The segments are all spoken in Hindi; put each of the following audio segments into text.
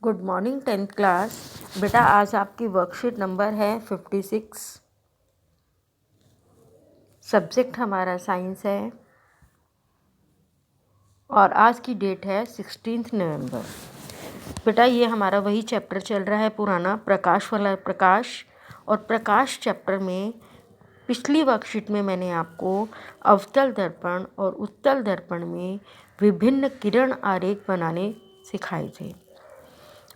Good morning 10th class. बेटा आज आपकी वर्कशीट नंबर है 56। सब्जेक्ट हमारा साइंस है और आज की डेट है 16 नवंबर। बेटा ये हमारा वही चैप्टर चल रहा है पुराना, प्रकाश वाला प्रकाश। और प्रकाश चैप्टर में पिछली वर्कशीट में मैंने आपको अवतल दर्पण और उत्तल दर्पण में विभिन्न किरण आरेख बनाने सिखाए थे।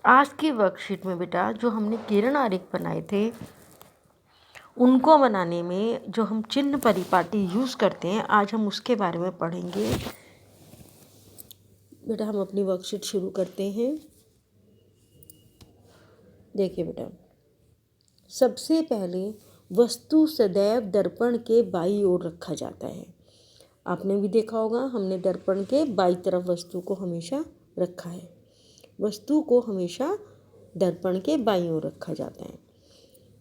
आज की वर्कशीट में बेटा जो हमने किरण आरेख बनाए थे उनको बनाने में जो हम चिन्ह परिपाटी यूज़ करते हैं, आज हम उसके बारे में पढ़ेंगे। बेटा हम अपनी वर्कशीट शुरू करते हैं। देखिए बेटा, सबसे पहले वस्तु सदैव दर्पण के बाईं ओर रखा जाता है। आपने भी देखा होगा, हमने दर्पण के बाईं तरफ वस्तु को हमेशा रखा है। वस्तु को हमेशा दर्पण के बाईं ओर रखा जाता है।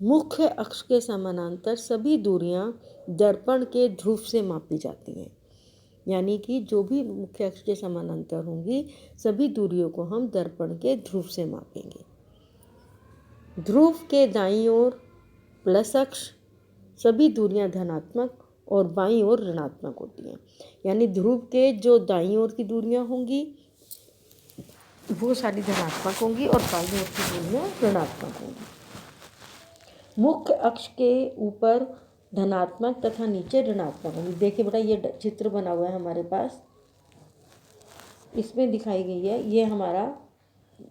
मुख्य अक्ष के समानांतर सभी दूरियां दर्पण के ध्रुव से मापी जाती हैं। यानी कि जो भी मुख्य अक्ष के समानांतर होंगी सभी दूरियों को हम दर्पण के ध्रुव से मापेंगे। ध्रुव के दाईं ओर प्लस अक्ष सभी दूरियां धनात्मक और बाईं ओर ऋणात्मक होती हैं। यानी ध्रुव के जो दाईं ओर की दूरियां होंगी वो सारी धनात्मक होंगी और बाईं ओर की दूरियां ऋणात्मक होंगी। मुख्य अक्ष के ऊपर धनात्मक तथा नीचे ऋणात्मक होंगी। देखिए बेटा ये चित्र बना हुआ है हमारे पास, इसमें दिखाई गई है, ये हमारा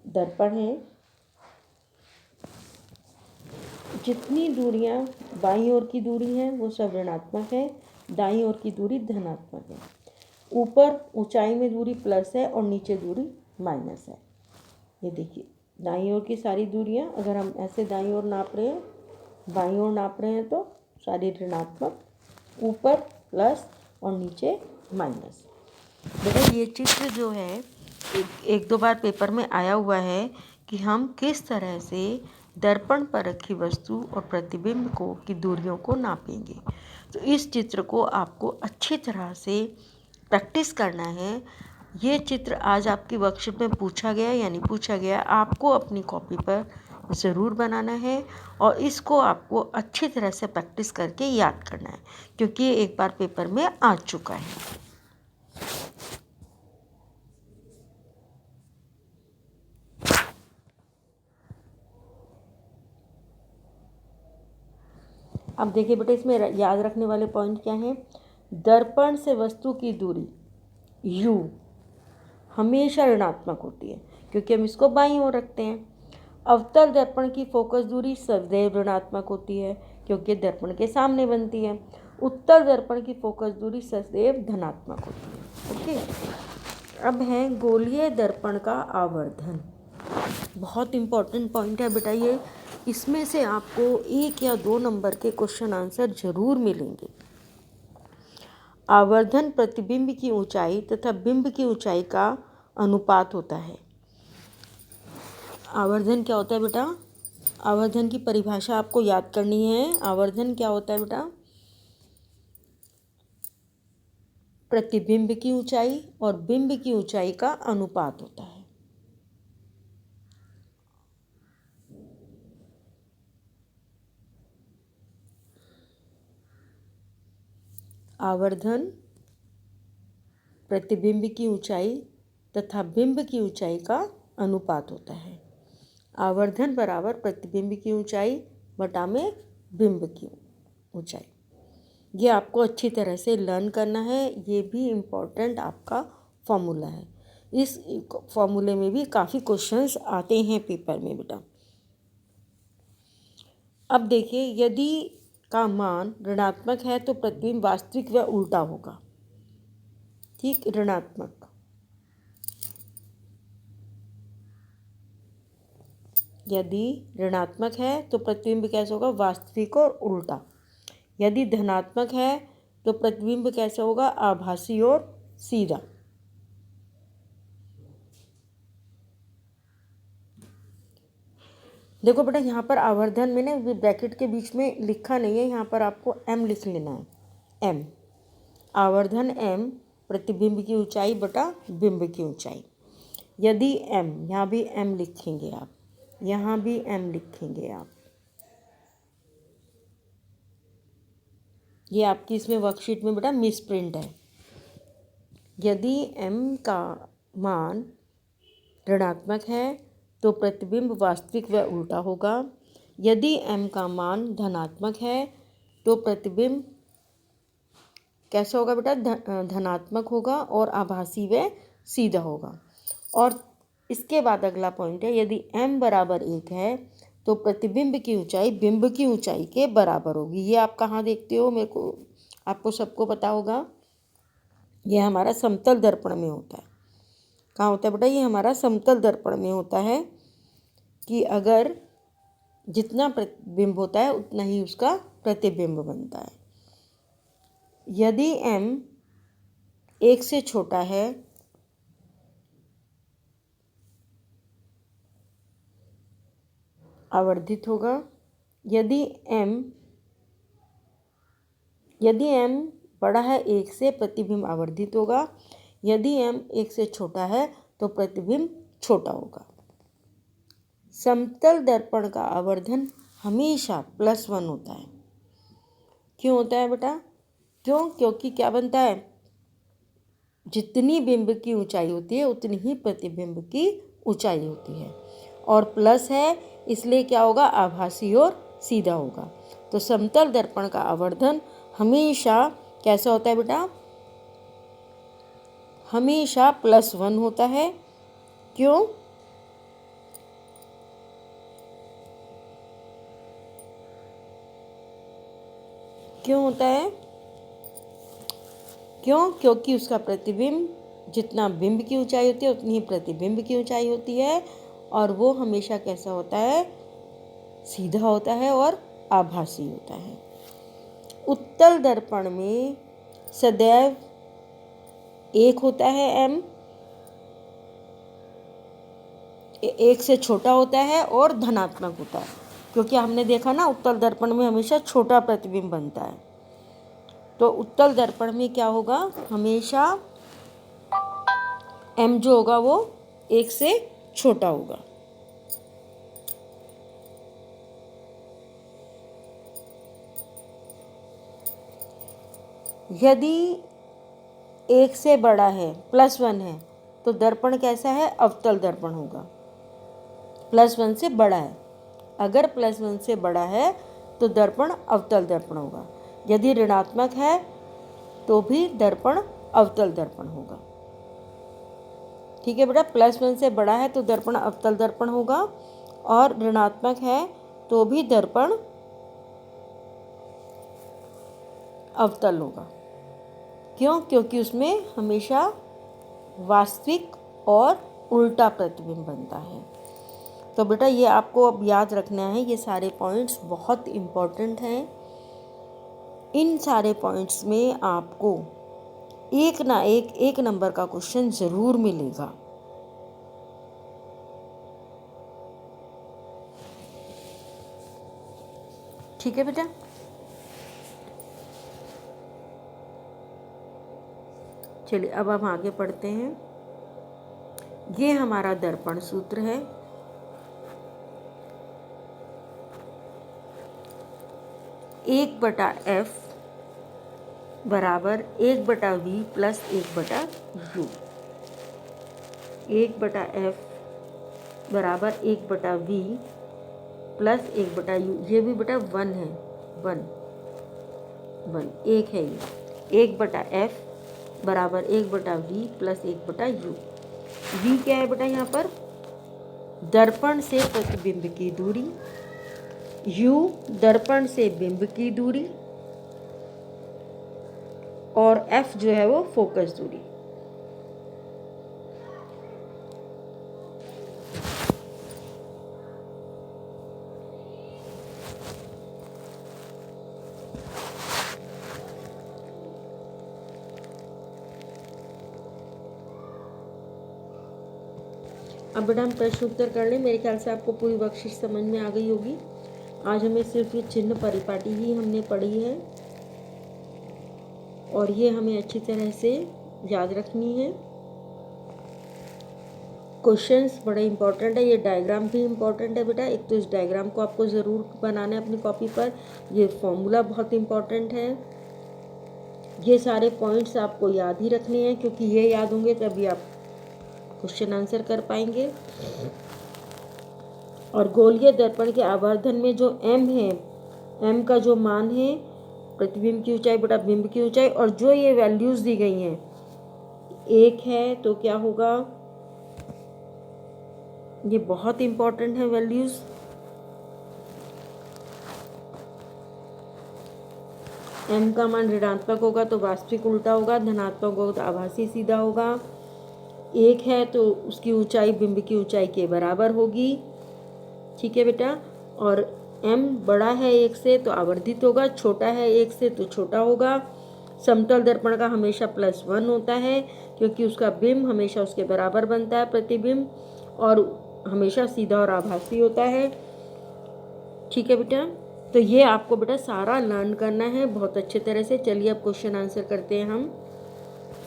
दर्पण है। जितनी दूरियां बाईं ओर की दूरी हैं वो सब ऋणात्मक है, दाईं ओर की दूरी धनात्मक है। ऊपर ऊंचाई में दूरी प्लस है और नीचे दूरी माइनस है। ये देखिए दाईं ओर की सारी दूरियां, अगर हम ऐसे दाईं ओर नाप रहे हैं, बाईं ओर नाप रहे हैं तो सारी ऋणात्मक, ऊपर प्लस और नीचे माइनस। देखो ये चित्र जो है एक दो बार पेपर में आया हुआ है कि हम किस तरह से दर्पण पर रखी वस्तु और प्रतिबिंब को की दूरियों को नापेंगे। तो इस चित्र को आपको अच्छी तरह से प्रैक्टिस करना है। ये चित्र आज आपकी वर्कशीट में पूछा गया, यानी पूछा गया, आपको अपनी कॉपी पर ज़रूर बनाना है और इसको आपको अच्छी तरह से प्रैक्टिस करके याद करना है, क्योंकि ये एक बार पेपर में आ चुका है। अब देखिए बेटे इसमें याद रखने वाले पॉइंट क्या हैं। दर्पण से वस्तु की दूरी u हमेशा ऋणात्मक होती है क्योंकि हम इसको बाईं ओर रखते हैं। अवतल दर्पण की फोकस दूरी सदैव ऋणात्मक होती है क्योंकि दर्पण के सामने बनती है। उत्तल दर्पण की फोकस दूरी सदैव धनात्मक होती है। ओके, अब है गोलीय दर्पण का आवर्धन। बहुत इंपॉर्टेंट पॉइंट है बेटा ये, इसमें से आपको 1 या 2 नंबर के क्वेश्चन आंसर जरूर मिलेंगे। आवर्धन प्रतिबिंब की ऊंचाई तथा बिंब की ऊंचाई का अनुपात होता है। आवर्धन क्या होता है बेटा? आवर्धन की परिभाषा आपको याद करनी है। आवर्धन क्या होता है बेटा? प्रतिबिंब की ऊंचाई और बिंब की ऊंचाई का अनुपात होता है। आवर्धन प्रतिबिंब की ऊंचाई तथा बिंब की ऊंचाई का अनुपात होता है। आवर्धन बराबर प्रतिबिंब की ऊंचाई बटा में बिंब की ऊंचाई। ये आपको अच्छी तरह से लर्न करना है। ये भी इम्पोर्टेंट आपका फॉर्मूला है। इस फॉर्मूले में भी काफ़ी क्वेश्चंस आते हैं पेपर में बेटा। अब देखिए, यदि का मान ऋणात्मक है तो प्रतिबिंब वास्तविक व उल्टा होगा। ठीक, ऋणात्मक। यदि ऋणात्मक है तो प्रतिबिंब कैसा होगा? वास्तविक और उल्टा। यदि धनात्मक है तो प्रतिबिंब कैसा होगा? आभासी और सीधा। देखो बेटा यहाँ पर आवर्धन में ना ब्रैकेट के बीच में लिखा नहीं है, यहाँ पर आपको m लिख लेना है। m आवर्धन m प्रतिबिंब की ऊंचाई बटा बिंब की ऊंचाई। यदि m, यहाँ भी m लिखेंगे आप, यहाँ भी m लिखेंगे आप, ये आपकी इसमें वर्कशीट में बेटा मिस प्रिंट है। यदि m का मान ऋणात्मक है तो प्रतिबिंब वास्तविक व उल्टा होगा। यदि m का मान धनात्मक है तो प्रतिबिंब कैसा होगा बेटा, धनात्मक होगा और आभासी व सीधा होगा। और इसके बाद अगला पॉइंट है, यदि m बराबर 1 है तो प्रतिबिंब की ऊंचाई बिंब की ऊंचाई के बराबर होगी। ये आप कहाँ देखते हो, मेरे को आपको सबको पता होगा, ये हमारा समतल दर्पण में होता है। कहाँ होता है बेटा, ये हमारा समतल दर्पण में होता है कि अगर जितना प्रतिबिंब होता है उतना ही उसका प्रतिबिंब बनता है। यदि m 1 से छोटा है आवर्धित होगा। यदि m बड़ा है 1 से, प्रतिबिंब आवर्धित होगा। यदि m 1 से छोटा है तो प्रतिबिंब छोटा होगा। समतल दर्पण का आवर्धन हमेशा +1 होता है। क्यों होता है बेटा, क्योंकि क्या बनता है, जितनी बिंब की ऊंचाई होती है उतनी ही प्रतिबिंब की ऊंचाई होती है, और प्लस है इसलिए क्या होगा, आभासी और सीधा होगा। तो समतल दर्पण का आवर्धन हमेशा कैसा होता है बेटा, हमेशा +1 होता है। क्यों होता है, क्योंकि उसका प्रतिबिंब जितना बिंब की ऊंचाई होती है उतनी ही प्रतिबिंब की ऊंचाई होती है, और वो हमेशा कैसा होता है, सीधा होता है और आभासी होता है। उत्तल दर्पण में सदैव 1 होता है, m 1 से छोटा होता है और धनात्मक होता है, क्योंकि हमने देखा ना उत्तल दर्पण में हमेशा छोटा प्रतिबिंब बनता है। तो उत्तल दर्पण में क्या होगा, हमेशा m जो होगा वो 1 से छोटा होगा। यदि 1 से बड़ा है, +1 है, तो दर्पण कैसा है, अवतल दर्पण होगा। +1 से बड़ा है, अगर +1 से बड़ा है तो दर्पण अवतल दर्पण होगा। यदि ऋणात्मक है तो भी दर्पण अवतल दर्पण होगा। ठीक है बेटा, +1 से बड़ा है तो दर्पण अवतल दर्पण होगा, और ऋणात्मक है तो भी दर्पण अवतल होगा। क्योंकि उसमें हमेशा वास्तविक और उल्टा प्रतिबिंब बनता है। तो बेटा ये आपको अब याद रखना है, ये सारे पॉइंट्स बहुत इम्पोर्टेंट हैं। इन सारे पॉइंट्स में आपको एक ना एक नंबर का क्वेश्चन ज़रूर मिलेगा। ठीक है बेटा, चलिए अब हम आगे पढ़ते हैं। ये हमारा दर्पण सूत्र है। एक बटा एफ बराबर 1/v प्लस 1/u। 1/f बराबर 1/v प्लस 1/u। ये भी बेटा 1 है, 1 है ये। 1/f बराबर 1/v प्लस 1/u। v क्या है बेटा, यहाँ पर दर्पण से प्रतिबिंब की दूरी, u दर्पण से बिंब की दूरी, और f जो है वो फोकस दूरी। अब बेटा हम प्रश्न उत्तर कर लें। मेरे ख्याल से आपको पूरी वर्कशीट समझ में आ गई होगी। आज हमें सिर्फ ये चिन्ह परिपाटी ही हमने पढ़ी है, और ये हमें अच्छी तरह से याद रखनी है। क्वेश्चंस बड़े इंपॉर्टेंट है, ये डायग्राम भी इंपॉर्टेंट है बेटा। एक तो इस डायग्राम को आपको ज़रूर बनाना है अपनी कॉपी पर। ये फॉर्मूला बहुत इंपॉर्टेंट है। ये सारे पॉइंट्स आपको याद ही रखने हैं, क्योंकि ये याद होंगे तभी आप क्वेश्चन आंसर कर पाएंगे। और गोलीय दर्पण के आवर्धन में जो m है, m का जो मान है प्रतिबिंब की ऊंचाई बटा बिंब की ऊंचाई, और जो ये वैल्यूज़ दी गई हैं, 1 है तो क्या होगा, ये बहुत इंपॉर्टेंट है वैल्यूज़। m का मान ऋणात्मक होगा तो वास्तविक उल्टा होगा, धनात्मक होगा तो आभासी सीधा होगा। 1 है तो उसकी ऊंचाई बिंब की ऊंचाई के बराबर होगी, ठीक है बेटा। और m बड़ा है 1 से तो आवर्धित होगा, छोटा है 1 से तो छोटा होगा। समतल दर्पण का हमेशा +1 होता है, क्योंकि उसका बिंब हमेशा उसके बराबर बनता है प्रतिबिंब, और हमेशा सीधा और आभासी होता है, ठीक है बेटा। तो ये आपको बेटा सारा लर्न करना है बहुत अच्छे तरह से। चलिए अब क्वेश्चन आंसर करते हैं हम।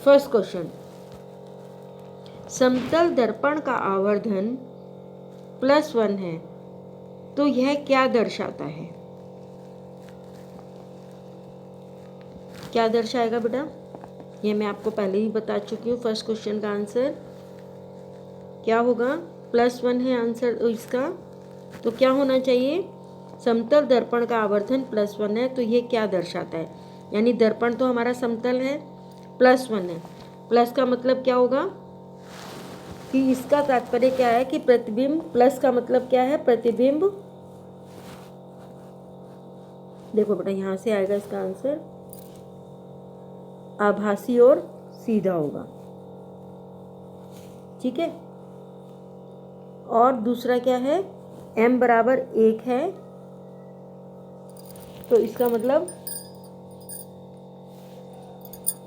फर्स्ट क्वेश्चन, समतल दर्पण का आवर्धन +1 है तो यह क्या दर्शाता है? क्या दर्शाएगा बेटा? ये मैं आपको पहले ही बता चुकी हूँ। फर्स्ट क्वेश्चन का आंसर क्या होगा? +1 है आंसर इसका, तो क्या होना चाहिए? समतल दर्पण का आवर्धन +1 है तो ये क्या दर्शाता है? यानी दर्पण तो हमारा समतल है, +1 है। प्लस का मतलब क्या होगा कि इसका तात्पर्य क्या है कि प्रतिबिंब, प्लस का मतलब क्या है? प्रतिबिंब, देखो बेटा यहाँ से आएगा इसका आंसर, आभासी और सीधा होगा, ठीक है। और दूसरा क्या है? m बराबर 1 है तो इसका मतलब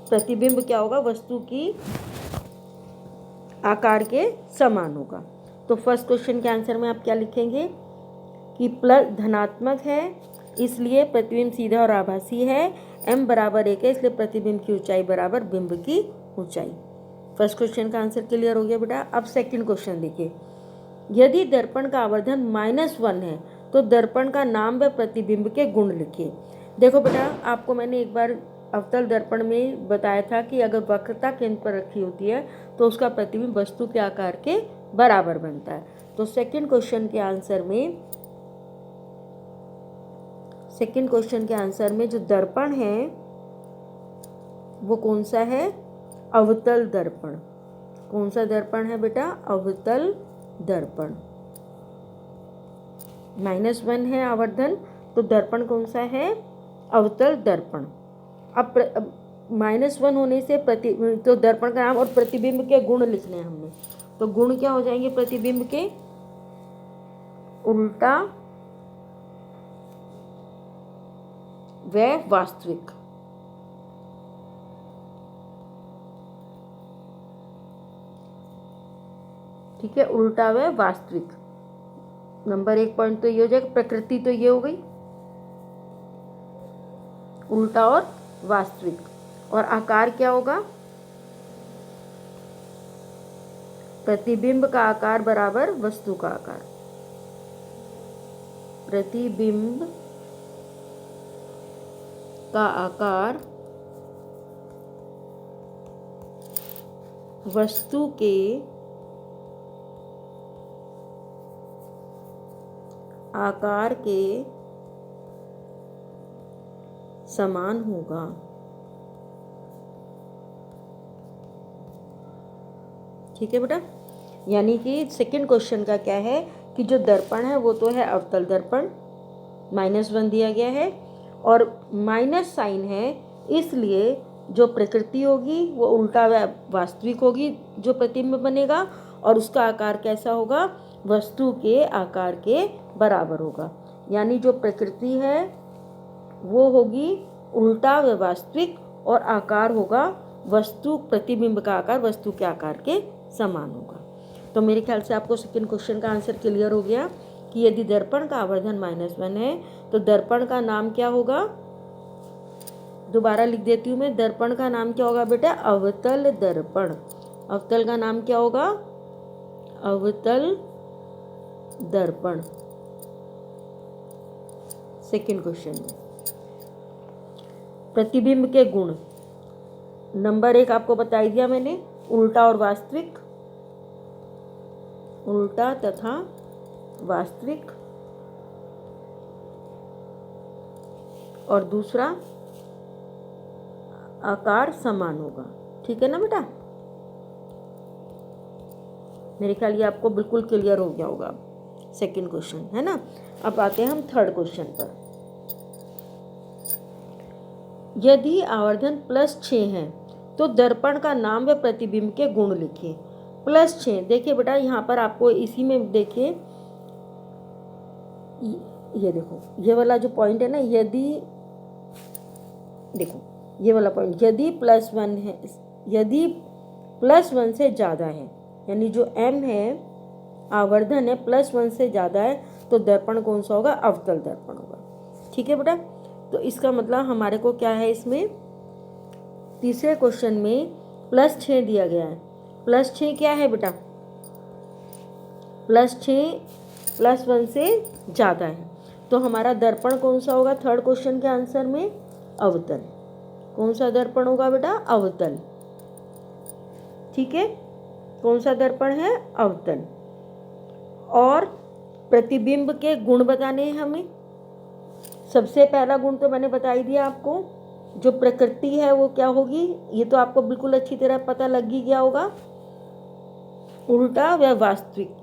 प्रतिबिंब क्या होगा? वस्तु की आकार के समान होगा। तो फर्स्ट क्वेश्चन के आंसर में आप क्या लिखेंगे कि प्लस धनात्मक है इसलिए प्रतिबिंब सीधा और आभासी है, m बराबर 1 है इसलिए प्रतिबिंब की ऊंचाई बराबर बिंब की ऊंचाई। फर्स्ट क्वेश्चन का आंसर क्लियर हो गया बेटा। अब सेकंड क्वेश्चन देखिए, यदि दर्पण का आवर्धन -1 है तो दर्पण का नाम व प्रतिबिंब के गुण लिखिए। देखो बेटा, आपको मैंने एक बार अवतल दर्पण में बताया था कि अगर वक्रता केंद्र पर रखी होती है तो उसका प्रतिबिंब वस्तु के आकार के बराबर बनता है। तो सेकंड क्वेश्चन के आंसर में जो दर्पण है वो कौन सा है? अवतल दर्पण। कौन सा दर्पण है बेटा? अवतल दर्पण। -1 है आवर्धन तो दर्पण कौन सा है? अवतल दर्पण। अब -1 होने से तो दर्पण का नाम और प्रतिबिंब के गुण लिखने हैं हमने। तो गुण क्या हो जाएंगे प्रतिबिंब के? उल्टा व वास्तविक। ठीक है, उल्टा व वास्तविक। नंबर 1 पॉइंट तो ये हो जाएगा। प्रकृति तो ये हो गई, उल्टा और वास्तविक। और आकार क्या होगा? प्रतिबिंब का आकार बराबर वस्तु का आकार। प्रतिबिंब का आकार वस्तु के आकार के समान होगा। ठीक है बेटा, यानी कि सेकंड क्वेश्चन का क्या है कि जो दर्पण है वो तो है अवतल दर्पण, -1 दिया गया है और माइनस साइन है, इसलिए जो प्रकृति होगी वो उल्टा व वास्तविक होगी जो प्रतिबिंब बनेगा, और उसका आकार कैसा होगा? वस्तु के आकार के बराबर होगा। यानी जो प्रकृति है वो होगी उल्टा व वास्तविक और आकार होगा वस्तु, प्रतिबिंब का आकार वस्तु के आकार के समान होगा। तो मेरे ख्याल से आपको सेकंड क्वेश्चन का आंसर क्लियर हो गया कि यदि दर्पण का आवर्धन -1 है तो दर्पण का नाम क्या होगा? दोबारा लिख देती हूँ मैं, दर्पण का नाम क्या होगा बेटा? अवतल दर्पण। अवतल का नाम क्या होगा? अवतल दर्पण। सेकंड क्वेश्चन में प्रतिबिंब के गुण, नंबर 1 आपको बता दिया मैंने, उल्टा और वास्तविक, उल्टा तथा वास्तविक। और दूसरा आकार समान होगा। ठीक है ना बेटा, मेरे ख्याल ये आपको बिल्कुल क्लियर हो गया होगा सेकंड क्वेश्चन, है ना। अब आते हैं हम थर्ड क्वेश्चन पर। यदि आवर्धन +6 है तो दर्पण का नाम व प्रतिबिंब के गुण लिखिए। +6, देखिए बेटा यहाँ पर आपको इसी में देखिए, ये देखो ये वाला जो पॉइंट है ना, यदि देखो ये वाला पॉइंट, यदि +1 है, यदि +1 से ज़्यादा है, यानी जो m है आवर्धन है +1 से ज़्यादा है, तो दर्पण कौन सा होगा? अवतल दर्पण होगा। ठीक है बेटा, तो इसका मतलब हमारे को क्या है, इसमें तीसरे क्वेश्चन में +6 दिया गया है। +6 क्या है बेटा? +6 +1 से ज़्यादा है, तो हमारा दर्पण कौन सा होगा? थर्ड क्वेश्चन के आंसर में अवतल। कौन सा दर्पण होगा बेटा? अवतल। ठीक है, कौन सा दर्पण है? अवतल। और प्रतिबिंब के गुण बताने हैं हमें। सबसे पहला गुण तो मैंने बता ही दिया आपको, जो प्रकृति है वो क्या होगी, ये तो आपको बिल्कुल अच्छी तरह पता लग ही गया होगा, उल्टा व वास्तविक।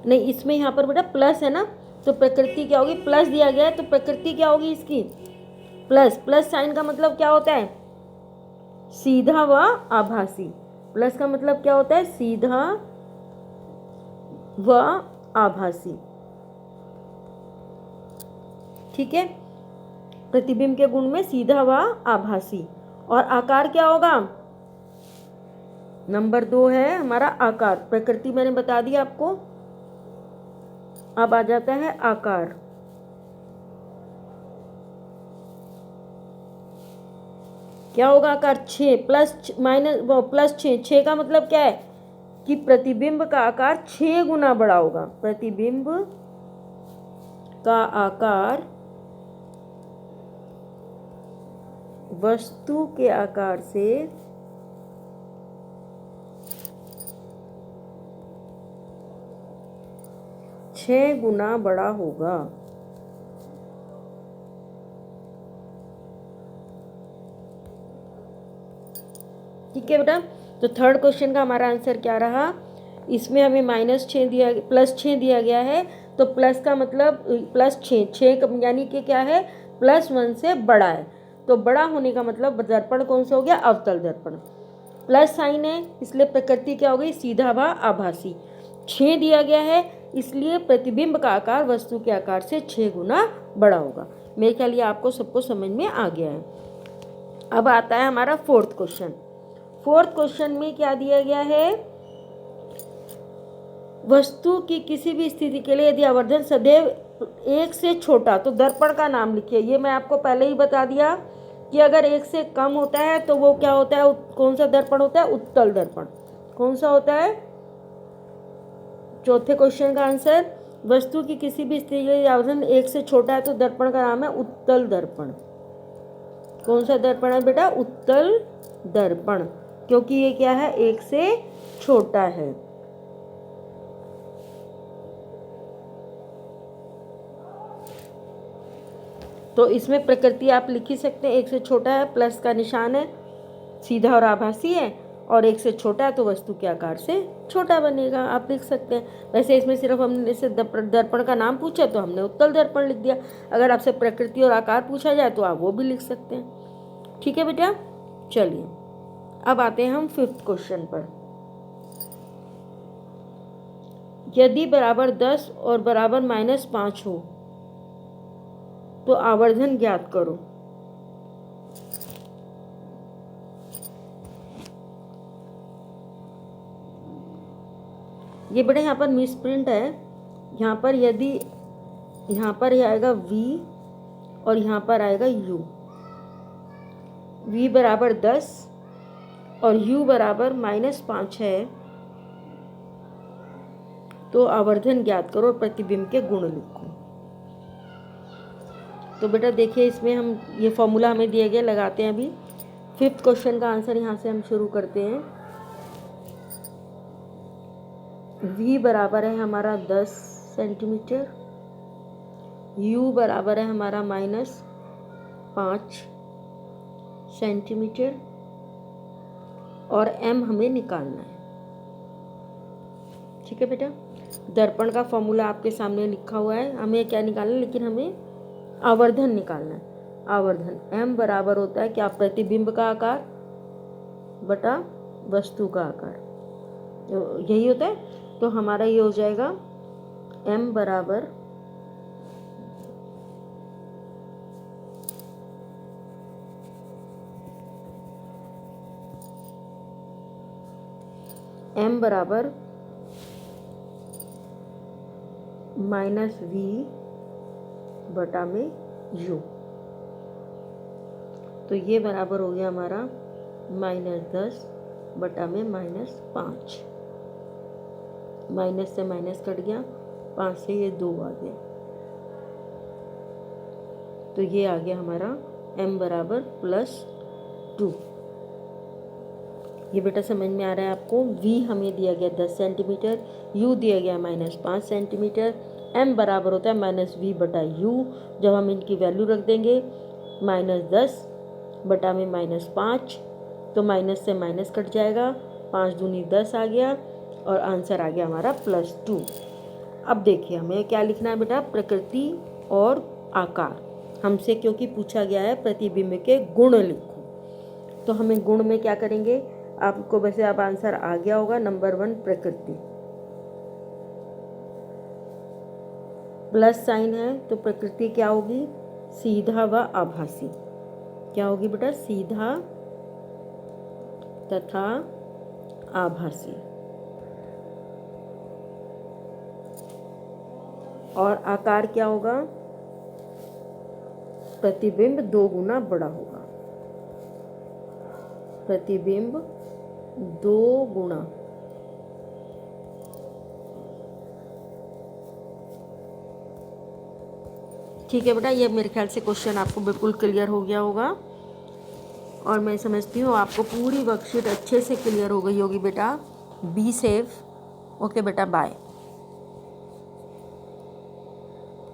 नहीं, इसमें यहाँ पर बेटा प्लस है ना, तो प्रकृति क्या होगी? प्लस दिया गया है तो प्रकृति क्या होगी इसकी? प्लस। प्लस साइन का मतलब क्या होता है? सीधा व आभासी। प्लस का मतलब क्या होता है? सीधा व आभासी। ठीक है, प्रतिबिंब के गुण में सीधा व आभासी। और आकार क्या होगा? नंबर 2 है हमारा आकार। प्रकृति मैंने बता दिया आपको, अब आ जाता है आकार। क्या होगा आकार? 6 +6। 6 का मतलब क्या है कि प्रतिबिंब का आकार 6 गुना बड़ा होगा। प्रतिबिंब का आकार वस्तु के आकार से 6 गुना बड़ा होगा। ठीक है बेटा, तो थर्ड क्वेश्चन का हमारा आंसर क्या रहा? इसमें हमें +6 दिया गया है, तो प्लस का मतलब +6 यानी कि क्या है? +1 से बड़ा है, तो बड़ा होने का मतलब दर्पण कौन सा हो गया? अवतल दर्पण। प्लस साइन है इसलिए प्रकृति क्या हो गई? सीधा व आभासी। 6 दिया गया है इसलिए प्रतिबिंब का आकार वस्तु के आकार से 6 गुना बड़ा होगा। मेरे ख्याल ये आपको सबको समझ में आ गया है। अब आता है हमारा फोर्थ क्वेश्चन। फोर्थ क्वेश्चन में क्या दिया गया है? वस्तु की किसी भी स्थिति के लिए यदि आवर्धन सदैव 1 से छोटा तो दर्पण का नाम लिखिए। ये मैं आपको पहले ही बता दिया कि अगर 1 से कम होता है तो वो क्या होता है? कौन सा दर्पण होता है? उत्तल दर्पण। कौन सा होता है? चौथे क्वेश्चन का आंसर, वस्तु की किसी भी स्थिति के लिए आवर्धन 1 से छोटा है तो दर्पण का नाम है उत्तल दर्पण। कौन सा दर्पण है बेटा? उत्तल दर्पण, क्योंकि ये क्या है? 1 से छोटा है। तो इसमें प्रकृति आप लिख ही सकते हैं, 1 से छोटा है, प्लस का निशान है, सीधा और आभासी है, और 1 से छोटा है तो वस्तु के आकार से छोटा बनेगा, आप लिख सकते हैं। वैसे इसमें सिर्फ हमने से दर्पण का नाम पूछा तो हमने उत्तल दर्पण लिख दिया। अगर आपसे प्रकृति और आकार पूछा जाए तो आप वो भी लिख सकते हैं। ठीक है बेटा, चलिए अब आते हैं हम फिफ्थ क्वेश्चन पर। यदि बराबर 10 और बराबर -5 हो तो आवर्धन ज्ञात करो। ये बड़े यहाँ पर मिसप्रिंट है। यहाँ पर यदि यहाँ पर आएगा V और यहाँ पर आएगा U। v बराबर 10 और u बराबर -5 है, तो आवर्धन ज्ञात करो और प्रतिबिंब के गुण लिखो। तो बेटा देखिए, इसमें हम ये फॉर्मूला हमें दिया गया, लगाते हैं अभी। 5th क्वेश्चन का आंसर यहाँ से हम शुरू करते हैं। v बराबर है हमारा 10 सेंटीमीटर, u बराबर है हमारा -5 सेंटीमीटर और m हमें निकालना है। ठीक है बेटा, दर्पण का फॉर्मूला आपके सामने लिखा हुआ है। हमें क्या निकालना है, लेकिन हमें आवर्धन निकालना है। आवर्धन m बराबर होता है क्या, प्रतिबिंब का आकार बटा वस्तु का आकार, यही होता है। तो हमारा ये हो जाएगा m बराबर -v बटा में u। तो ये बराबर हो गया हमारा -10 बटा में -5। माइनस से माइनस कट गया, 5 से ये 2 आ गया, तो ये आ गया हमारा m बराबर +2। ये बेटा समझ में आ रहा है आपको। v हमें दिया गया 10 सेंटीमीटर, u दिया गया -5 सेंटीमीटर, m बराबर होता है -v बटा u। जब हम इनकी वैल्यू रख देंगे, -10 बटा में -5, तो माइनस से माइनस कट जाएगा, 5 दूनी 10 आ गया और आंसर आ गया हमारा +2। अब देखिए हमें क्या लिखना है बेटा, प्रकृति और आकार। हमसे क्योंकि पूछा गया है प्रतिबिंब के गुण लिखो, तो हमें गुण में क्या करेंगे, आपको वैसे अब आंसर आ गया होगा। नंबर 1 प्रकृति, प्लस साइन है तो प्रकृति क्या होगी, सीधा व आभासी। क्या होगी बेटा, सीधा तथा आभासी। और आकार क्या होगा, प्रतिबिंब 2 गुना बड़ा होगा, प्रतिबिंब 2 गुना। ठीक है बेटा, ये मेरे ख्याल से क्वेश्चन आपको बिल्कुल क्लियर हो गया होगा और मैं समझती हूँ आपको पूरी वर्कशीट अच्छे से क्लियर हो गई होगी बेटा। Be safe. ओके बेटा, बाय।